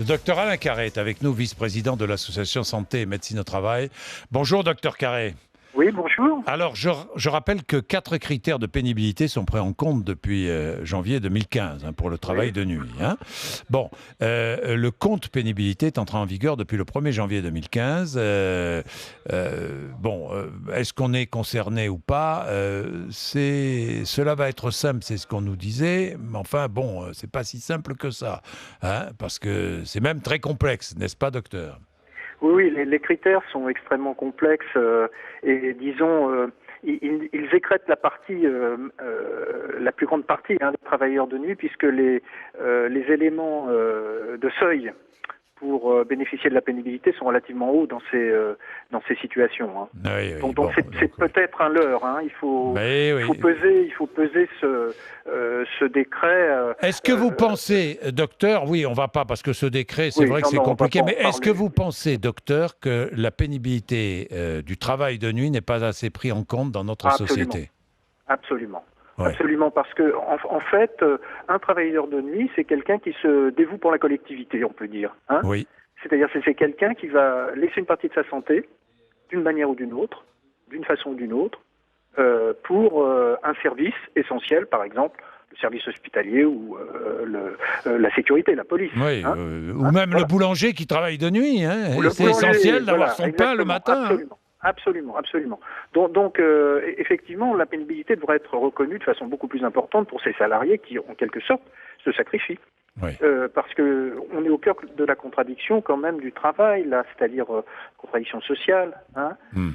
Le docteur Alain Carré est avec nous, vice-président de l'association Santé et Médecine au Travail. Bonjour, docteur Carré. Oui, bonjour. Alors, je rappelle que 4 critères de pénibilité sont pris en compte depuis janvier 2015 pour le travail de nuit. Bon, le compte pénibilité est entré en vigueur depuis le 1er janvier 2015. Est-ce qu'on est concerné ou pas Cela va être simple, c'est ce qu'on nous disait. Mais enfin, bon, c'est pas si simple que ça. Parce que c'est même très complexe, n'est-ce pas, docteur ? Oui, les critères sont extrêmement complexes et disons, ils écrètent la partie, la plus grande partie des travailleurs de nuit, puisque les éléments de seuil pour bénéficier de la pénibilité sont relativement hauts dans ces situations. Oui, donc c'est peut-être un leurre. Il faut peser ce décret. Est-ce que vous pensez, docteur, oui, on va pas parce que ce décret, c'est vrai que c'est compliqué, mais est-ce que vous pensez, docteur, que la pénibilité du travail de nuit n'est pas assez prise en compte dans notre société ? Absolument. Ouais. Absolument, parce que en fait, un travailleur de nuit, c'est quelqu'un qui se dévoue pour la collectivité, on peut dire. Oui. C'est-à-dire, c'est quelqu'un qui va laisser une partie de sa santé, d'une manière ou d'une autre, d'une façon ou d'une autre, pour un service essentiel, par exemple, le service hospitalier ou la sécurité, la police. Oui, ou même le boulanger qui travaille de nuit. C'est essentiel d'avoir son pain le matin. Absolument. Donc, effectivement, la pénibilité devrait être reconnue de façon beaucoup plus importante pour ces salariés qui, en quelque sorte, se sacrifient. Oui. Parce que on est au cœur de la contradiction quand même du travail, là, c'est-à-dire contradiction sociale.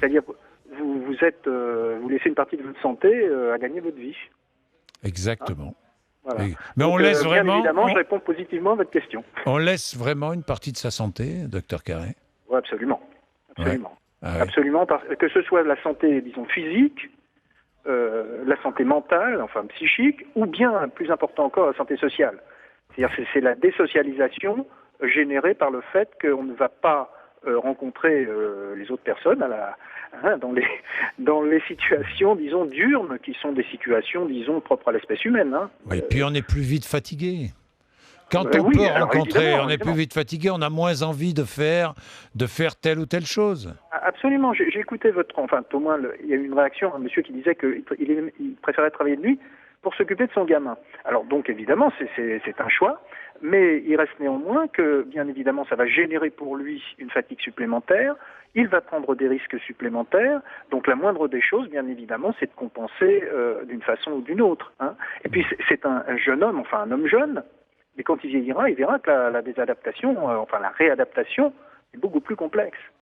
C'est-à-dire vous laissez une partie de votre santé à gagner votre vie. Exactement. Voilà. Mais donc, on laisse vraiment. Bien évidemment, je réponds positivement à votre question. On laisse vraiment une partie de sa santé, docteur Carré ? Oui, absolument. Ouais. Absolument, que ce soit la santé, disons, physique, la santé mentale, enfin psychique, ou bien, plus important encore, la santé sociale. C'est-à-dire c'est la désocialisation générée par le fait qu'on ne va pas rencontrer les autres personnes dans les situations, disons, diurnes, qui sont des situations, disons, propres à l'espèce humaine. Oui, puis on est plus vite fatigué. Quand on peut rencontrer, on est plus vite fatigué, on a moins envie de faire telle ou telle chose. Absolument. J'ai écouté au moins, il y a eu une réaction, un monsieur qui disait qu'il préférait travailler de nuit pour s'occuper de son gamin. Alors donc, évidemment, c'est un choix, mais il reste néanmoins que, bien évidemment, ça va générer pour lui une fatigue supplémentaire, il va prendre des risques supplémentaires, donc la moindre des choses, bien évidemment, c'est de compenser d'une façon ou d'une autre. Et puis, c'est un jeune homme, enfin un homme jeune, mais quand il vieillira, il verra que la désadaptation, la réadaptation est beaucoup plus complexe.